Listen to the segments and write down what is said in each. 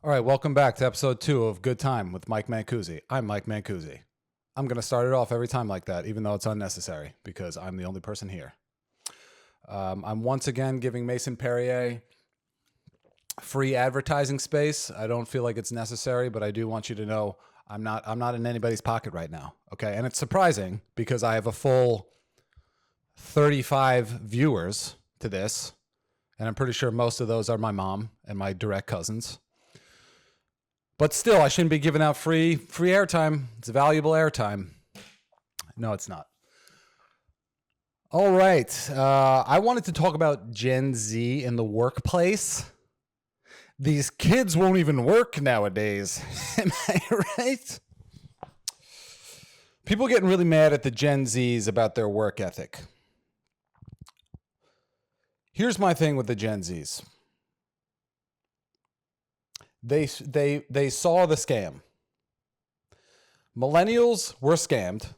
All right, welcome back to episode 2 of Good Time with Mike Mancusi. I'm Mike Mancusi. I'm going to start it off every time like that, even though it's unnecessary, because I'm the only person here. I'm once again giving Mason Perrier free advertising space. I don't feel like it's necessary, but I do want you to know I'm not in anybody's pocket right now. Okay, and it's surprising because I have a full 35 viewers to this, and I'm pretty sure most of those are my mom and my direct cousins. But still, I shouldn't be giving out free airtime. It's valuable airtime. No, it's not. All right. I wanted to talk about Gen Z in the workplace. These kids won't even work nowadays. Am I right? People getting really mad at the Gen Zs about their work ethic. Here's my thing with the Gen Zs. They saw the scam. Millennials were scammed.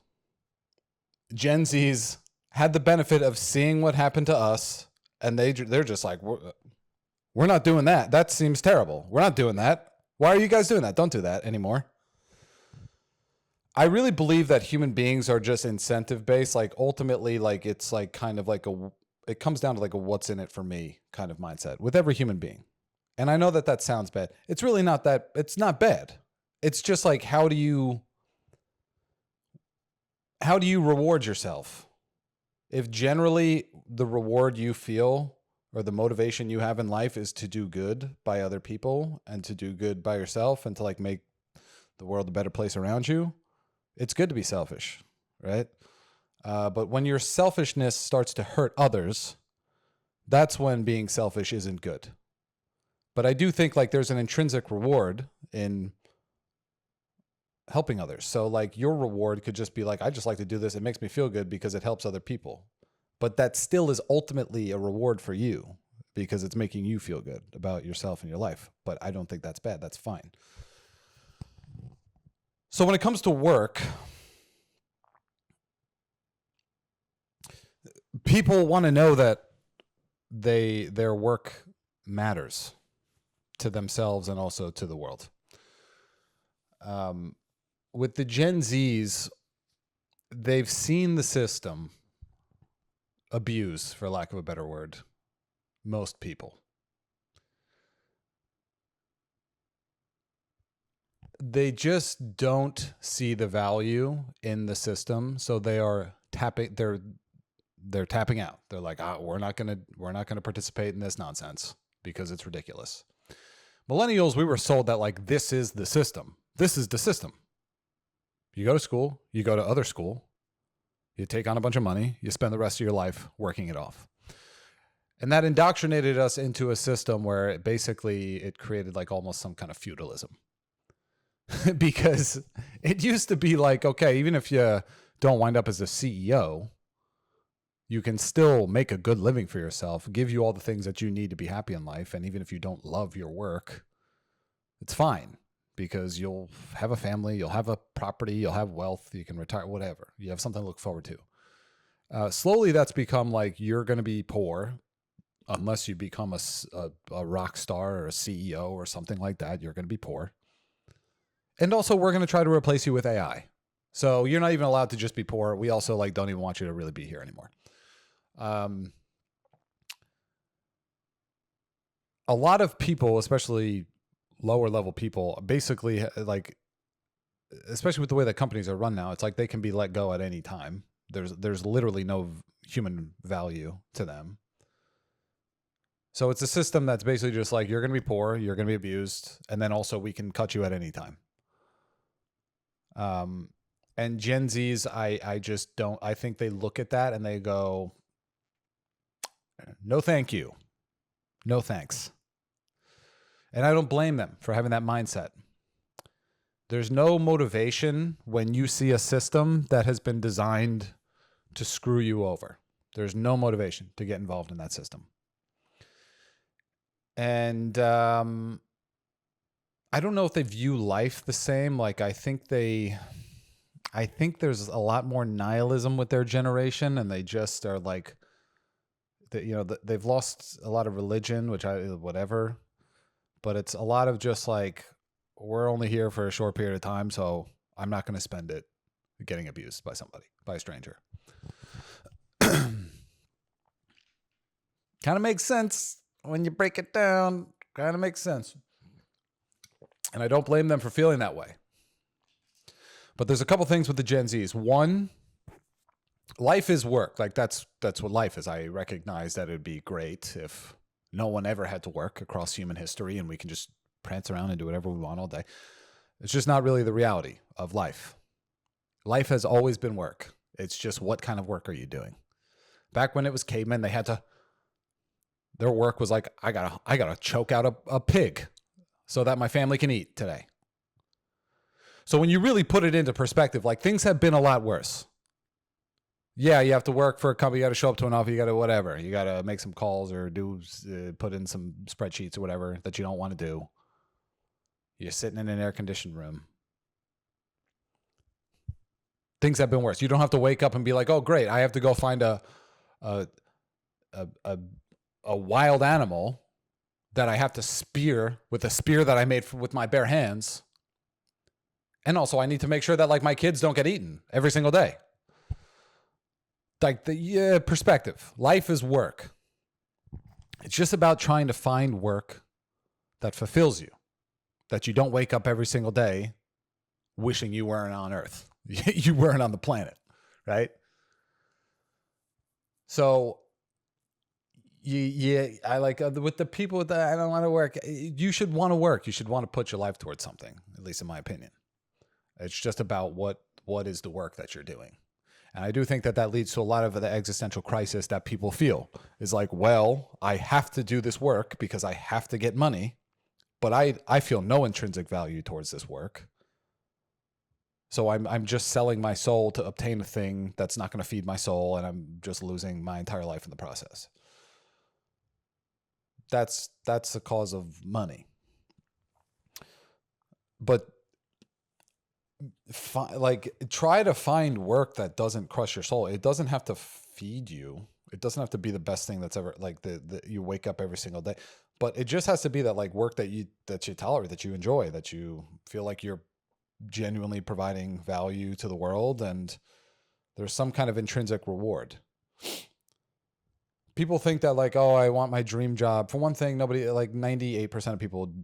Gen Zs had the benefit of seeing what happened to us, and they're just like, we're not doing that. That seems terrible. We're not doing that. Why are you guys doing that? Don't do that anymore. I really believe that human beings are just incentive based. Like ultimately, like it's like kind of like it comes down to like a what's in it for me kind of mindset with every human being. And I know that sounds bad. It's really not that. It's not bad. It's just like, how do you reward yourself? If generally the reward you feel or the motivation you have in life is to do good by other people and to do good by yourself and to like make the world a better place around you, it's good to be selfish, right? But when your selfishness starts to hurt others, that's when being selfish isn't good. But I do think like there's an intrinsic reward in helping others. So like your reward could just be like, I just like to do this. It makes me feel good because it helps other people. But that still is ultimately a reward for you because it's making you feel good about yourself and your life. But I don't think that's bad. That's fine. So when it comes to work, people want to know that their work matters to themselves and also to the world. With the Gen Zs, they've seen the system abuse, for lack of a better word, most people. They just don't see the value in the system, so they are tapping. They're tapping out. They're like, we're not gonna participate in this nonsense because it's ridiculous. Millennials, we were sold that like this is the system. This is the system. You go to school, you go to other school, you take on a bunch of money, you spend the rest of your life working it off. And that indoctrinated us into a system where it created like almost some kind of feudalism. Because it used to be like, okay, even if you don't wind up as a CEO, you can still make a good living for yourself, give you all the things that you need to be happy in life. And even if you don't love your work, it's fine because you'll have a family, you'll have a property, you'll have wealth, you can retire, whatever. You have something to look forward to. Slowly, that's become like you're going to be poor unless you become a rock star or a CEO or something like that. You're going to be poor. And also, we're going to try to replace you with AI. So you're not even allowed to just be poor. We also like don't even want you to really be here anymore. A lot of people, especially lower level people, basically like, especially with the way that companies are run now, it's like they can be let go at any time. There's literally no human value to them. So it's a system that's basically just like, you're going to be poor, you're going to be abused, and then also we can cut you at any time. And Gen Zs, I just don't, I think they look at that and they go, no, thank you. No, thanks. And I don't blame them for having that mindset. There's no motivation when you see a system that has been designed to screw you over. There's no motivation to get involved in that system. And I don't know if they view life the same. Like, I think there's a lot more nihilism with their generation, and they just are like, they've lost a lot of religion, whatever. but it's a lot of just like, we're only here for a short period of time, so I'm not going to spend it getting abused by somebody, by a stranger. Kind of makes sense when you break it down. Kind of makes sense. And I don't blame them for feeling that way. But there's a couple things with the Gen Zs. One, life is work. Like that's what life is. I recognize that it would be great if no one ever had to work across human history and we can just prance around and do whatever we want all day. It's just not really the reality of life. Life has always been work. It's just, what kind of work are you doing? Back when it was cavemen, they had to, their work was like, I gotta choke out a pig so that my family can eat today. So when you really put it into perspective, like, things have been a lot worse. Yeah, you have to work for a company. You got to show up to an office. You got to whatever. You got to make some calls or put in some spreadsheets or whatever that you don't want to do. You're sitting in an air-conditioned room. Things have been worse. You don't have to wake up and be like, oh, great, I have to go find a wild animal that I have to spear with a spear that I made with my bare hands. And also, I need to make sure that, like, my kids don't get eaten every single day. Like, the perspective. Life is work. It's just about trying to find work that fulfills you, that you don't wake up every single day wishing you weren't on Earth. You weren't on the planet, right? So, I like, with the people that I don't want to work, you should want to work. You should want to put your life towards something, at least in my opinion. It's just about what is the work that you're doing. And I do think that leads to a lot of the existential crisis that people feel. Is like, well, I have to do this work because I have to get money, but I feel no intrinsic value towards this work. So I'm just selling my soul to obtain a thing that's not going to feed my soul, and I'm just losing my entire life in the process. That's the cause of money. But try to find work that doesn't crush your soul. It doesn't have to feed you. It doesn't have to be the best thing that's ever, like, you wake up every single day, but it just has to be that, like, work that you tolerate, that you enjoy, that you feel like you're genuinely providing value to the world, and there's some kind of intrinsic reward. People think that, like, oh, I want my dream job. For one thing, 98% of people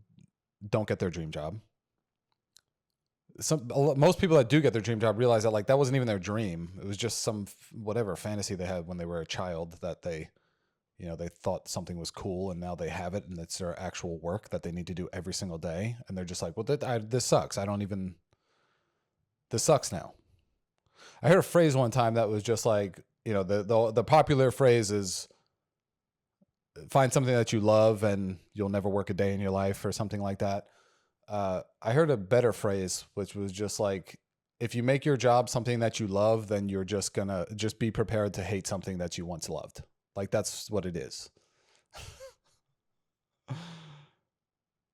don't get their dream job. Most people that do get their dream job realize that, like, that wasn't even their dream. It was just some whatever fantasy they had when they were a child that they thought something was cool, and now they have it, and it's their actual work that they need to do every single day. And they're just like, well, this sucks. This sucks now. I heard a phrase one time that was just like, the popular phrase is, find something that you love and you'll never work a day in your life, or something like that. I heard a better phrase, which was just like, if you make your job something that you love, then you're just gonna be prepared to hate something that you once loved. Like, that's what it is.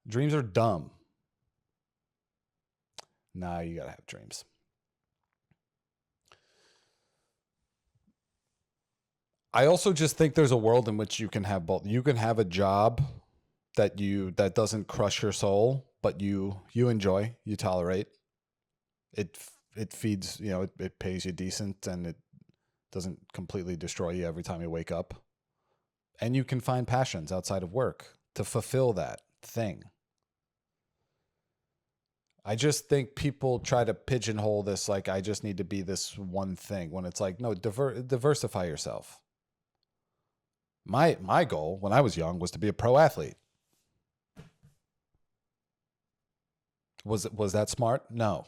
Dreams are dumb. Nah, you gotta have dreams. I also just think there's a world in which you can have both. You can have a job that doesn't crush your soul, but you enjoy, you tolerate. It feeds, it pays you decent, and it doesn't completely destroy you every time you wake up. And you can find passions outside of work to fulfill that thing. I just think people try to pigeonhole this, like, I just need to be this one thing, when it's like, no, diversify yourself. My goal when I was young was to be a pro athlete. Was that smart? No.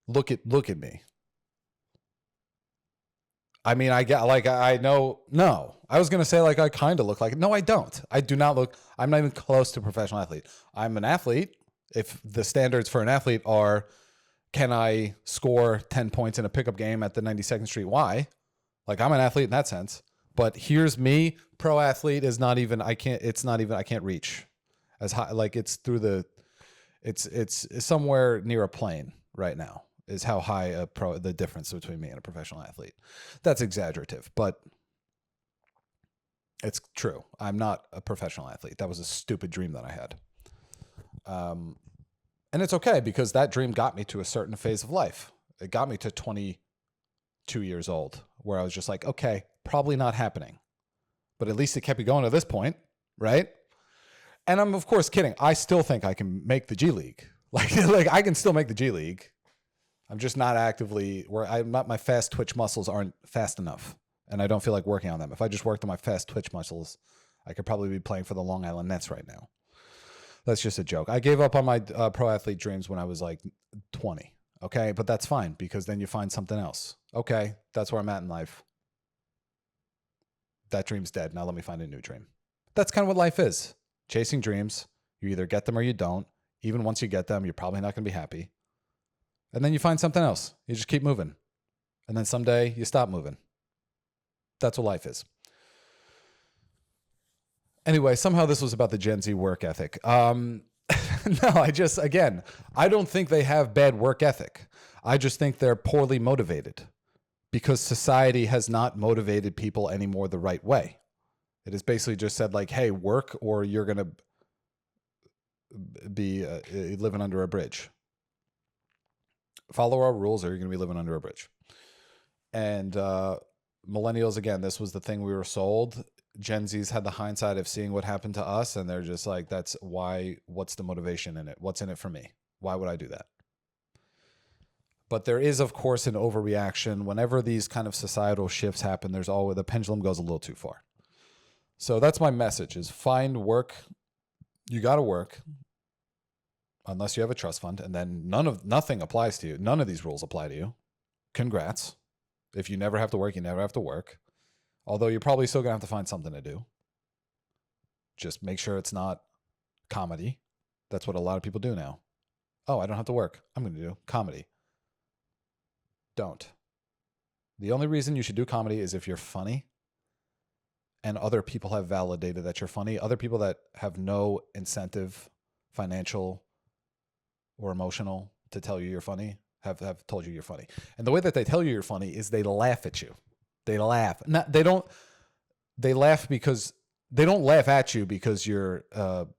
Look at me. I mean, I know. No, I was going to say, like, I kind of look like it. No, I don't. I do not look. I'm not even close to a professional athlete. I'm an athlete. If the standards for an athlete are, can I score 10 points in a pickup game at the 92nd Street Y? Like, I'm an athlete in that sense. But here's me. Pro athlete is not even, I can't reach as high. Like, it's somewhere near a plane right now is how high the difference between me and a professional athlete. That's exaggerative, but It's true. I'm not a professional athlete. That was a stupid dream that I had. And it's okay because that dream got me to a certain phase of life. It got me to 22 years old where I was just like, okay, probably not happening. But at least it kept me going to this point, right? And I'm, of course, kidding. I still think I can make the G League. Like I can still make the G League. I'm just not actively my fast twitch muscles aren't fast enough. And I don't feel like working on them. If I just worked on my fast twitch muscles, I could probably be playing for the Long Island Nets right now. That's just a joke. I gave up on my pro athlete dreams when I was like 20. Okay, but that's fine because then you find something else. Okay, that's where I'm at in life. That dream's dead. Now let me find a new dream. That's kind of what life is. Chasing dreams. You either get them or you don't. Even once you get them, you're probably not going to be happy. And then you find something else. You just keep moving. And then someday you stop moving. That's what life is. Anyway, somehow this was about the Gen Z work ethic. No, I don't think they have bad work ethic. I just think they're poorly motivated because society has not motivated people anymore the right way. It has basically just said like, hey, work or you're going to be living under a bridge. Follow our rules or you're going to be living under a bridge. And millennials, again, this was the thing we were sold. Gen Z's had the hindsight of seeing what happened to us, and they're just like, that's why, what's the motivation in it? What's in it for me? Why would I do that? But there is, of course, an overreaction. Whenever these kind of societal shifts happen, there's always, the pendulum goes a little too far. So that's my message is find work. You got to work unless you have a trust fund, and then nothing applies to you. None of these rules apply to you. Congrats. If you never have to work, you never have to work. Although you're probably still going to have to find something to do. Just make sure it's not comedy. That's what a lot of people do now. Oh, I don't have to work. I'm going to do comedy. Don't. The only reason you should do comedy is if you're funny and other people have validated that you're funny. Other people that have no incentive, financial or emotional, to tell you you're funny have told you you're funny. And the way that they tell you you're funny is they laugh at you. They laugh. They laugh because they don't laugh at you because you're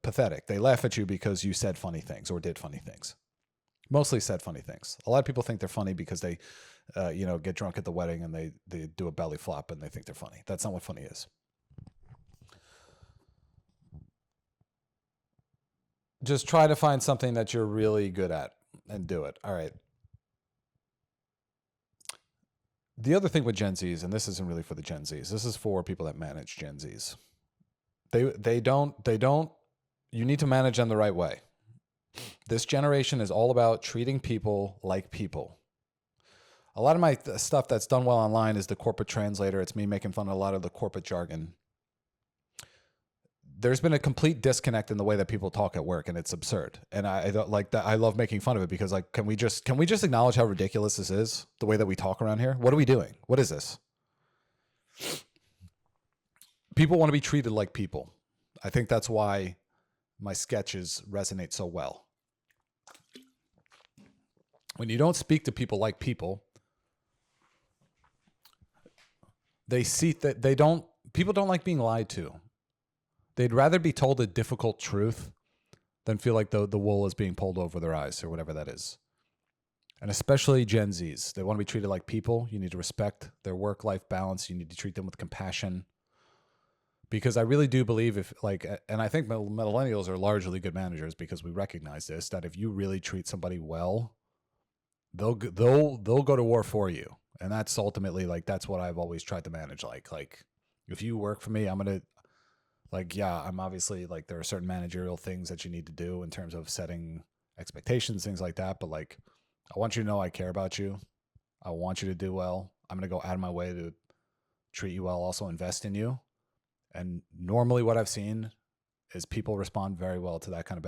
pathetic. They laugh at you because you said funny things or did funny things. Mostly said funny things. A lot of people think they're funny because they, get drunk at the wedding and they do a belly flop and they think they're funny. That's not what funny is. Just try to find something that you're really good at and do it. All right. The other thing with Gen Zs, and this isn't really for the Gen Zs, this is for people that manage Gen Zs. They don't, you need to manage them the right way. This generation is all about treating people like people. A lot of my stuff that's done well online is the corporate translator. It's me making fun of a lot of the corporate jargon. There's been a complete disconnect in the way that people talk at work, and it's absurd. And I don't like that. I love making fun of it because, like, can we just acknowledge how ridiculous this is? The way that we talk around here. What are we doing? What is this? People want to be treated like people. I think that's why my sketches resonate so well. When you don't speak to people like people, they see that people don't like being lied to. They'd rather be told a difficult truth than feel like the wool is being pulled over their eyes or whatever that is. And especially Gen Zs. They want to be treated like people. You need to respect their work-life balance. You need to treat them with compassion. Because I really do believe and I think millennials are largely good managers because we recognize this, that if you really treat somebody well, they'll go to war for you. And that's ultimately, that's what I've always tried to manage. Like if you work for me, I'm going to, I'm obviously, there are certain managerial things that you need to do in terms of setting expectations, things like that. But I want you to know I care about you. I want you to do well. I'm going to go out of my way to treat you well, also invest in you. And normally what I've seen is people respond very well to that kind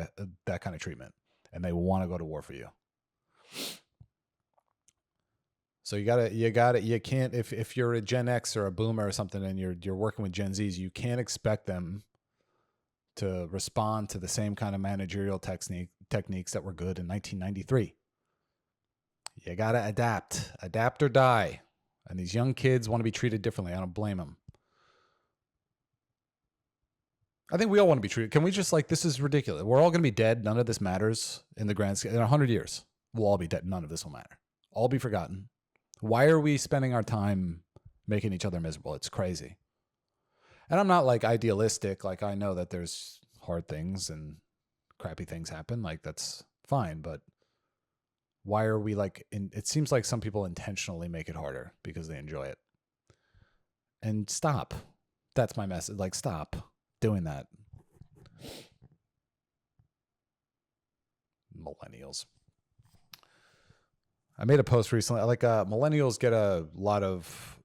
of treatment, and they want to go to war for you. So you can't, if you're a Gen X or a boomer or something and you're working with Gen Zs, you can't expect them to respond to the same kind of managerial techniques that were good in 1993. You got to adapt or die. And these young kids want to be treated differently. I don't blame them. I think we all want to be treated. Can we just like, this is ridiculous. We're all going to be dead. None of this matters in the grand scale. In 100 years, we'll all be dead. None of this will matter. All be forgotten. Why are we spending our time making each other miserable? It's crazy. And I'm not like idealistic. Like I know that there's hard things and crappy things happen. Like that's fine. But why are we like, it seems like some people intentionally make it harder because they enjoy it. And stop. That's my message. Like stop doing that. Millennials. I made a post recently. Like millennials get a lot of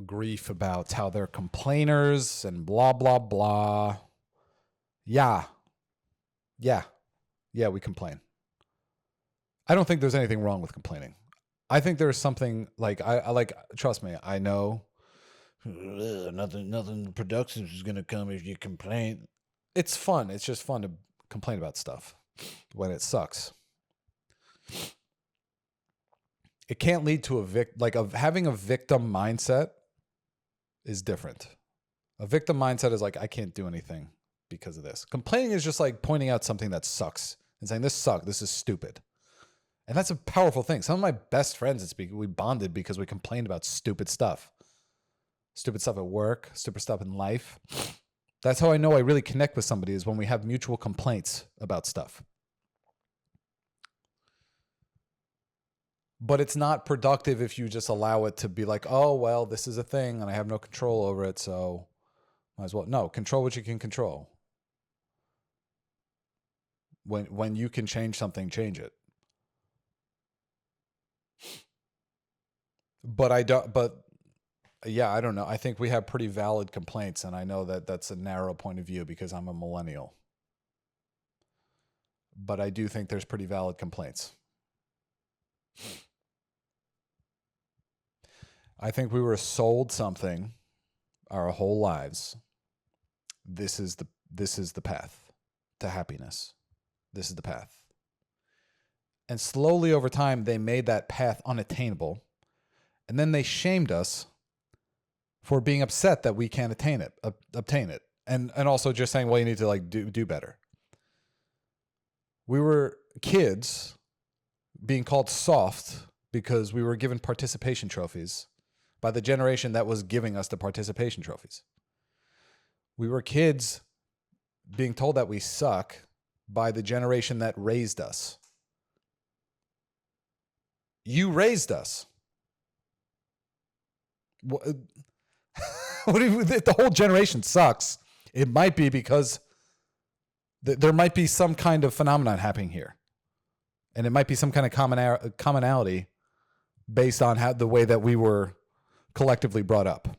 grief about how they're complainers and blah, blah, blah. Yeah, we complain. I don't think there's anything wrong with complaining. I think there's something like, I like, trust me, I know nothing productive is going to come if you complain. It's fun. It's just fun to complain about stuff when it sucks. It can't lead to having a victim mindset is different. A victim mindset is like, I can't do anything because of this. Complaining is just like pointing out something that sucks and saying, this sucks. This is stupid. And that's a powerful thing. Some of my best friends, we bonded because we complained about stupid stuff. Stupid stuff at work, stupid stuff in life. That's how I know I really connect with somebody, is when we have mutual complaints about stuff. But it's not productive if you just allow it to be like, oh, well, this is a thing and I have no control over it, so might as well. No, control what you can control. When you can change something, change it. But yeah, I don't know. I think we have pretty valid complaints, and I know that that's a narrow point of view because I'm a millennial. But I do think there's pretty valid complaints. I think we were sold something our whole lives. This is the path to happiness. This is the path. And slowly over time, they made that path unattainable. And then they shamed us for being upset that we can't obtain it. And also just saying, well, you need to like do better. We were kids being called soft because we were given participation trophies by the generation that was giving us the participation trophies. We were kids being told that we suck by the generation that raised us. You raised us. What the whole generation sucks. It might be because there might be some kind of phenomenon happening here. And it might be some kind of commonality based on the way that we were collectively brought up.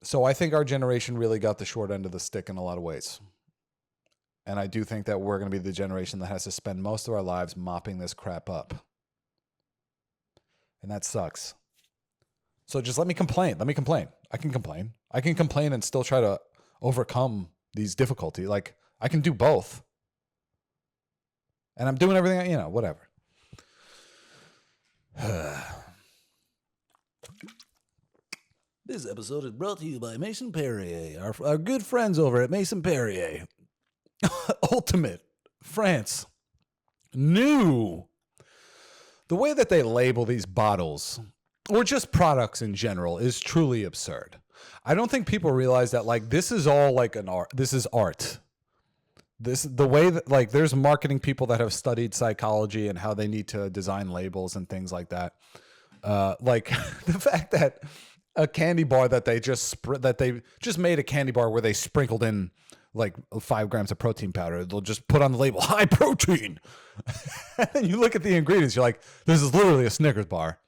So I think our generation really got the short end of the stick in a lot of ways. And I do think that we're going to be the generation that has to spend most of our lives mopping this crap up. And that sucks. So just let me complain. I can complain and still try to overcome these difficulties. Like, I can do both. And I'm doing everything, whatever. This episode is brought to you by Mason Perrier, our good friends over at Mason Perrier. Ultimate France. New. The way that they label these bottles, or just products in general, is truly absurd. I don't think people realize that, like, this is all like an art. This is art. The way that, like, there's marketing people that have studied psychology and how they need to design labels and things like that. Like the fact that a candy bar that they just made a candy bar where they sprinkled in like 5 grams of protein powder. They'll just put on the label, high protein. And then you look at the ingredients. You're like, this is literally a Snickers bar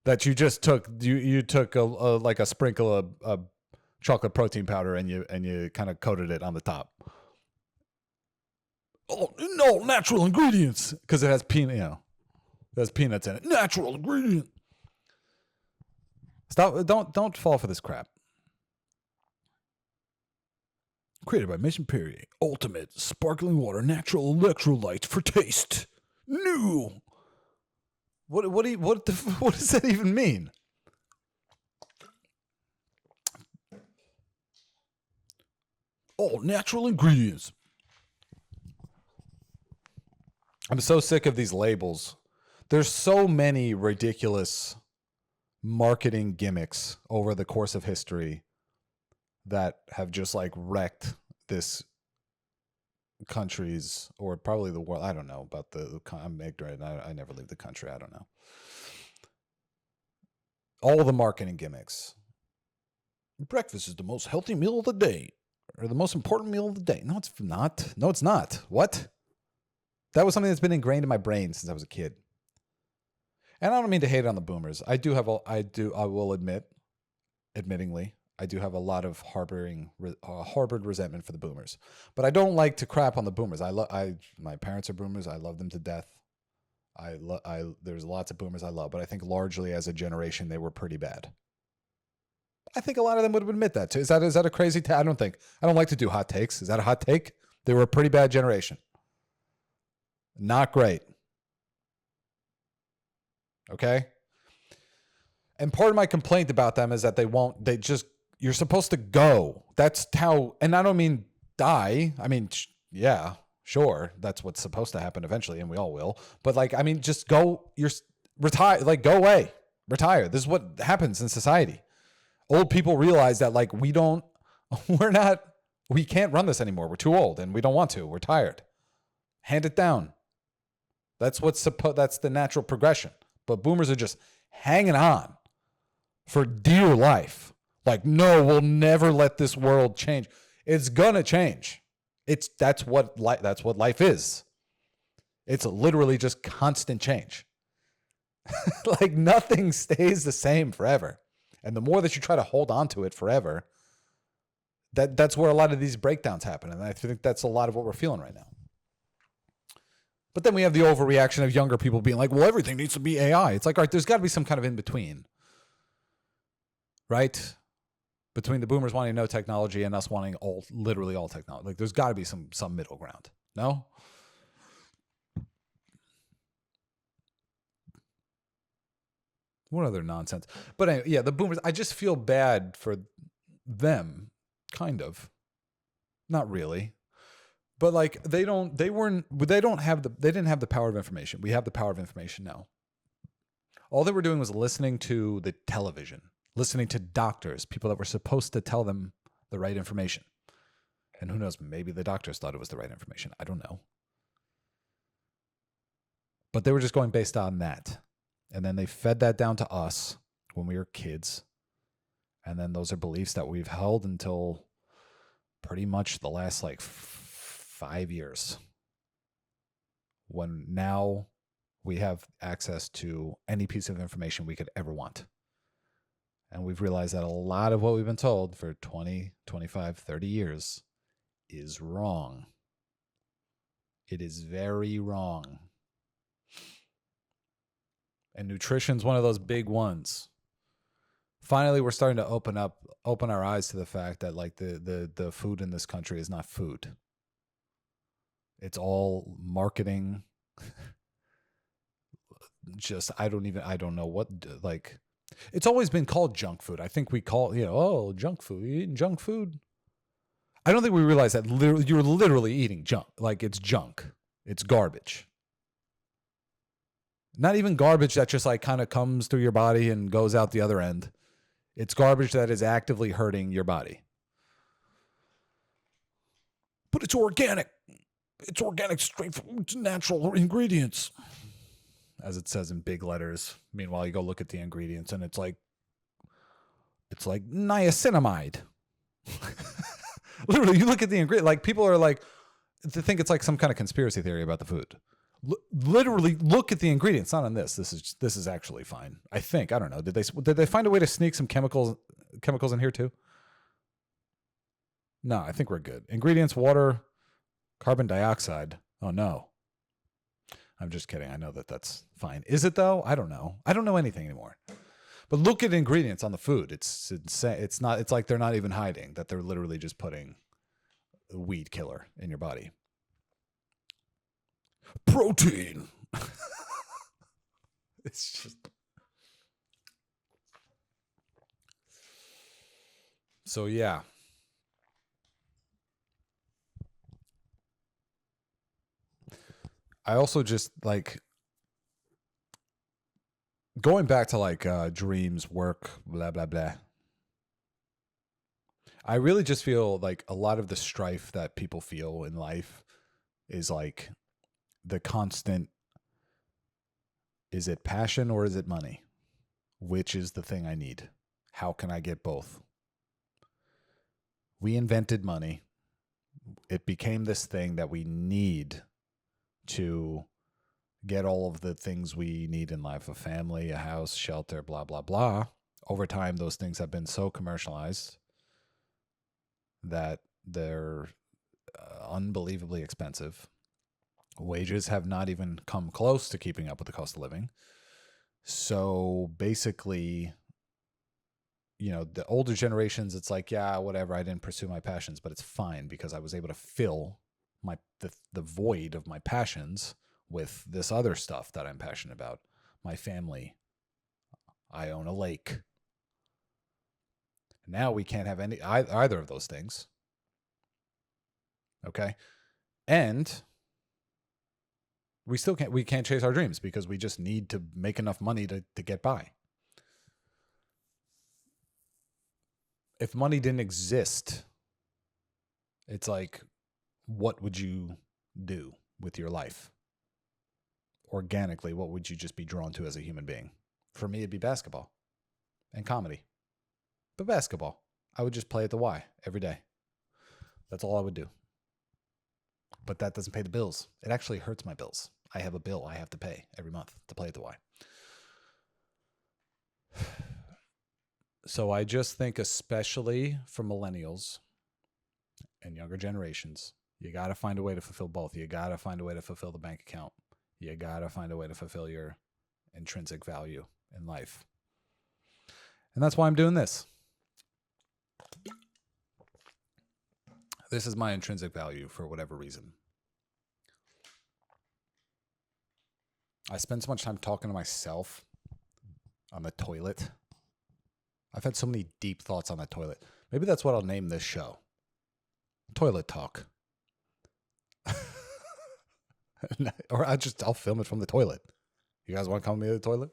that you just took. You took like a sprinkle of chocolate protein powder and you kind of coated it on the top. Oh, no, natural ingredients. Because it has there's peanuts in it. Natural ingredient. Stop. Don't fall for this crap. Created by Mason Perrier. Ultimate sparkling water, natural electrolytes for taste. New. What does that even mean? All natural ingredients. I'm so sick of these labels. There's so many ridiculous marketing gimmicks over the course of history that have just like wrecked this country's, or probably the world. I don't know about I'm ignorant. I never leave the country. I don't know. All the marketing gimmicks. Breakfast is the most healthy meal of the day, or the most important meal of the day. No, it's not. No, it's not. What? That was something that's been ingrained in my brain since I was a kid. And I don't mean to hate on the boomers. I will admittingly, I do have a lot of harbored resentment for the boomers. But I don't like to crap on the boomers. My parents are boomers. I love them to death. There's lots of boomers I love, but I think largely as a generation, they were pretty bad. I think a lot of them would admit that too. Is that a crazy take? I don't like to do hot takes. Is that a hot take? They were a pretty bad generation. Not great. Okay? And part of my complaint about them is that you're supposed to go. That's how, and I don't mean die. I mean, yeah, sure. That's what's supposed to happen eventually, and we all will. But like, I mean, just go, retire, like go away, retire. This is what happens in society. Old people realize that like, we can't run this anymore. We're too old and we don't want to. We're tired. Hand it down. That's that's the natural progression. But boomers are just hanging on for dear life. Like, no, we'll never let this world change. It's gonna change. That's what life is. It's literally just constant change. Like nothing stays the same forever. And the more that you try to hold on to it forever, that's where a lot of these breakdowns happen. And I think that's a lot of what we're feeling right now. But then we have the overreaction of younger people being like, well, everything needs to be AI. It's like, all right, there's got to be some kind of in between, right? Between the boomers wanting no technology and us wanting literally all technology. Like, there's got to be some middle ground. No? What other nonsense? But anyway, yeah, the boomers, I just feel bad for them, kind of. Not really. But like they didn't have the power of information. We have the power of information now. All they were doing was listening to the television, listening to doctors, people that were supposed to tell them the right information. And who knows, maybe the doctors thought it was the right information. I don't know. But they were just going based on that. And then they fed that down to us when we were kids. And then those are beliefs that we've held until pretty much the last 5 years, when now we have access to any piece of information we could ever want. And we've realized that a lot of what we've been told for 20, 25, 30 years is wrong. It is very wrong. And nutrition's one of those big ones. Finally, we're starting to open our eyes to the fact that like the food in this country is not food. It's all marketing. Just, I don't know what, like, it's always been called junk food. I think we call, junk food. You eating junk food? I don't think we realize that you're literally eating junk. Like, it's junk. It's garbage. Not even garbage that just like kind of comes through your body and goes out the other end. It's garbage that is actively hurting your body. But it's organic. It's organic, straight from natural ingredients, as it says in big letters. Meanwhile, you go look at the ingredients, and it's like niacinamide. Literally, you look at the ingredient. Like, people are like, to think it's like some kind of conspiracy theory about the food. Literally, look at the ingredients. Not on this. This is actually fine. I think. I don't know. Did they find a way to sneak some chemicals in here too? No, I think we're good. Ingredients: water, carbon dioxide. Oh, no. I'm just kidding. I know that's fine. Is it, though? I don't know. I don't know anything anymore. But look at ingredients on the food. It's insane. It's like they're not even hiding, that they're literally just putting a weed killer in your body. Protein. It's just... So, yeah. I also just like going back to like dreams, work, blah, blah, blah. I really just feel like a lot of the strife that people feel in life is like the constant, is it passion or is it money? Which is the thing I need? How can I get both? We invented money. It became this thing that we need to get all of the things we need in life, a family, a house, shelter, blah, blah, blah. Over time, those things have been so commercialized that they're unbelievably expensive. Wages have not even come close to keeping up with the cost of living. So basically, you know, the older generations, it's like, yeah, whatever, I didn't pursue my passions, but it's fine because I was able to fill the void of my passions with this other stuff that I'm passionate about. My family. I own a lake. Now we can't have either of those things. Okay? And we can't chase our dreams because we just need to make enough money to get by. If money didn't exist, it's like, what would you do with your life? Organically, what would you just be drawn to as a human being? For me, it'd be basketball and comedy. But basketball, I would just play at the Y every day. That's all I would do. But that doesn't pay the bills. It actually hurts my bills. I have a bill I have to pay every month to play at the Y. So I just think, especially for millennials and younger generations, you got to find a way to fulfill both. You got to find a way to fulfill the bank account. You got to find a way to fulfill your intrinsic value in life. And that's why I'm doing this. This is my intrinsic value for whatever reason. I spend so much time talking to myself on the toilet. I've had so many deep thoughts on the toilet. Maybe that's what I'll name this show. Toilet Talk. Or I'll film it from the toilet. You guys want to come with me to the toilet?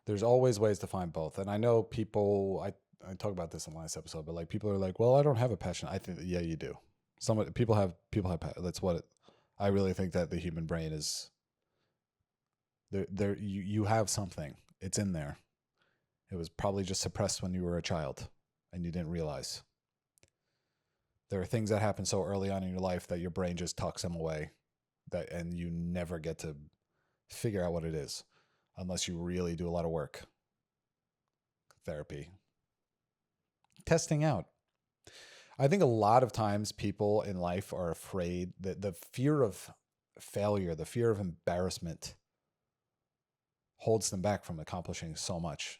There's always ways to find both. And I know people, I talked about this in the last episode, but like people are like, well, I don't have a passion. I think, yeah, you do. People have, that's what I really think that the human brain is you have something. It's in there. It was probably just suppressed when you were a child and you didn't realize. There are things that happen so early on in your life that your brain just tucks them away, and you never get to figure out what it is unless you really do a lot of work. Therapy. Testing out. I think a lot of times people in life are afraid that the fear of failure, the fear of embarrassment holds them back from accomplishing so much.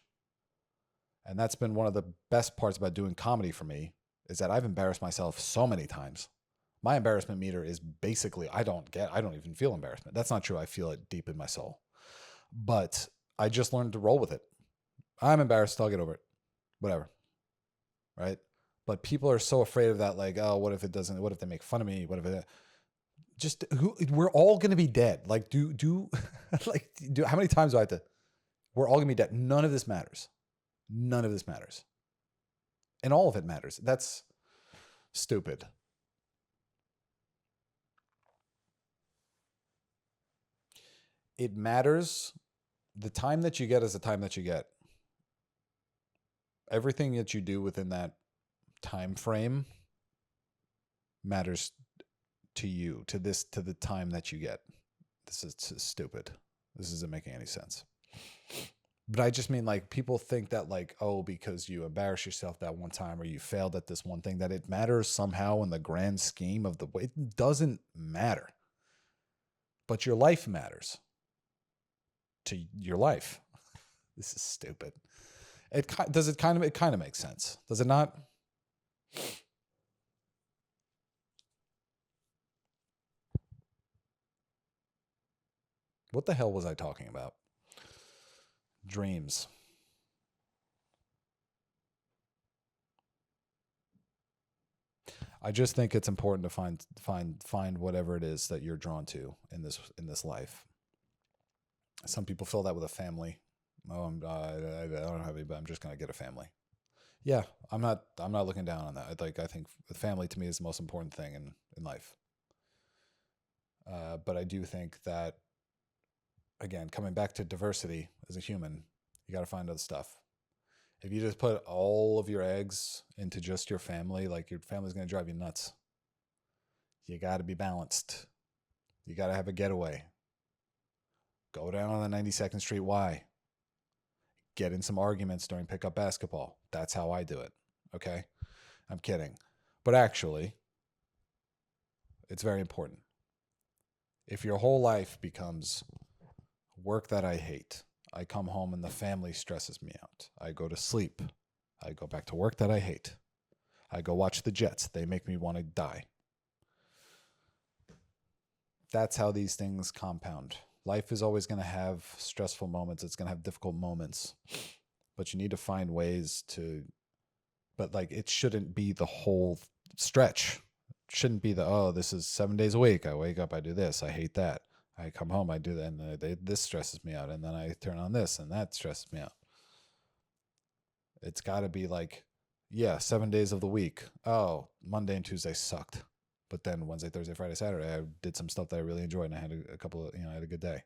And that's been one of the best parts about doing comedy for me, is that I've embarrassed myself so many times. My embarrassment meter is basically, I don't even feel embarrassment. That's not true. I feel it deep in my soul. But I just learned to roll with it. I'm embarrassed. I'll get over it. Whatever. Right? But people are so afraid of that. Like, oh, what if they make fun of me? What if we're all going to be dead. Like, how many times do I have to, we're all going to be dead. None of this matters. None of this matters. And all of it matters. That's stupid. It matters. The time that you get is the time that you get. Everything that you do within that time frame matters to you, to the time that you get. This is stupid. This isn't making any sense. But I just mean, like, people think that, like, oh, because you embarrass yourself that one time or you failed at this one thing, that it matters somehow in the grand scheme of the way. It doesn't matter. But your life matters to your life. This is stupid. It kind of makes sense. Does it not? What the hell was I talking about? Dreams. I just think it's important to find whatever it is that you're drawn to in this life. Some people fill that with a family. Oh, I don't have any, but I'm just gonna get a family. Yeah, I'm not looking down on that. I think family to me is the most important thing in life. But I do think that, again, coming back to diversity as a human, you got to find other stuff. If you just put all of your eggs into just your family, like your family's going to drive you nuts. You got to be balanced. You got to have a getaway. Go down on the 92nd Street Y. Get in some arguments during pickup basketball. That's how I do it. Okay? I'm kidding. But actually, it's very important. If your whole life becomes work that I hate, I come home and the family stresses me out. I go to sleep. I go back to work that I hate. I go watch the Jets. They make me want to die. That's how these things compound. Life is always going to have stressful moments. It's going to have difficult moments. But you need to find ways to, but like it shouldn't be the whole stretch. It shouldn't be this is 7 days a week. I wake up, I do this. I hate that. I come home, I do that, and this stresses me out. And then I turn on this, and that stresses me out. It's got to be like, 7 days of the week. Oh, Monday and Tuesday sucked. But then Wednesday, Thursday, Friday, Saturday, I did some stuff that I really enjoyed, and I had a couple of, I had a good day.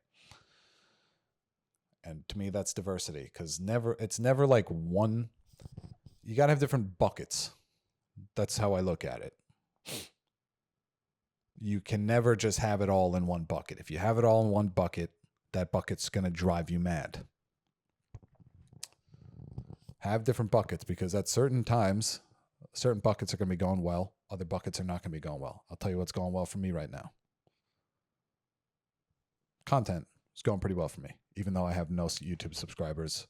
And to me, that's diversity, because it's never like one. You got to have different buckets. That's how I look at it. You can never just have it all in one bucket. If you have it all in one bucket, that bucket's going to drive you mad. Have different buckets, because at certain times, certain buckets are going to be going well. Other buckets are not going to be going well. I'll tell you what's going well for me right now. Content is going pretty well for me, even though I have no YouTube subscribers.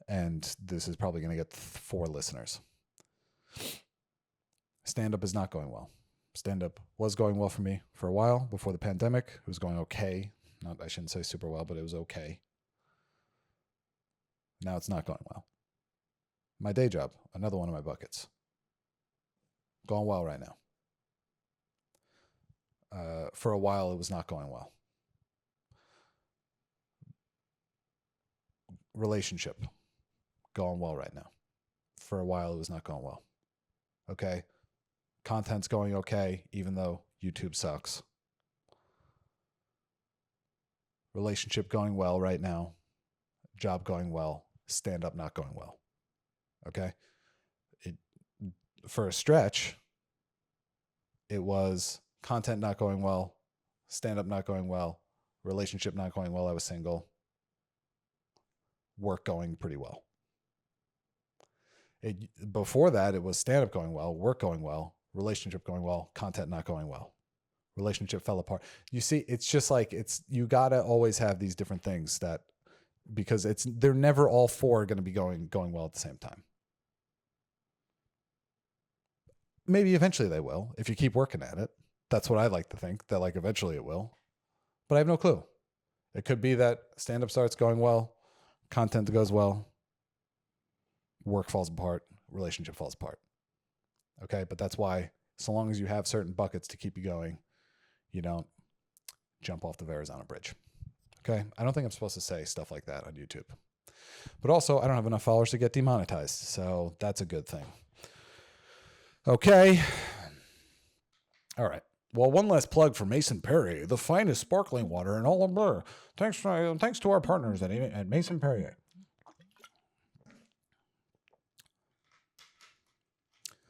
And this is probably going to get 4 listeners. Stand-up is not going well. Stand-up was going well for me for a while before the pandemic. It was going okay. I shouldn't say super well, but it was okay. Now it's not going well. My day job, another one of my buckets. Going well right now. For a while, it was not going well. Relationship, going well right now. For a while, it was not going well. Okay? Content's going okay, even though YouTube sucks. Relationship going well right now. Job going well. Stand-up not going well. Okay? For a stretch, it was content not going well, stand-up not going well, relationship not going well. I was single. Work going pretty well. Before that, it was stand-up going well, work going well, relationship going well, content not going well. Relationship fell apart. You see, it's just like you gotta always have these different things because they're never all 4 going to be going well at the same time. Maybe eventually they will if you keep working at it. That's what I like to think, that like eventually it will. But I have no clue. It could be that stand-up starts going well, content goes well, work falls apart, relationship falls apart. Okay, but that's why, so long as you have certain buckets to keep you going, you don't jump off the Verrazano Bridge. Okay, I don't think I'm supposed to say stuff like that on YouTube. But also, I don't have enough followers to get demonetized, so that's a good thing. Okay. All right. Well, one last plug for Mason Perry, the finest sparkling water in all of Burr. Thanks to our partners at Mason Perry.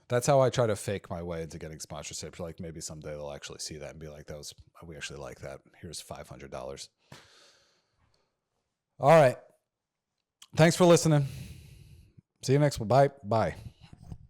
That's how I try to fake my way into getting sponsorships. Like maybe someday they'll actually see that and be like, we actually like that. Here's $500. All right. Thanks for listening. See you next one. Bye.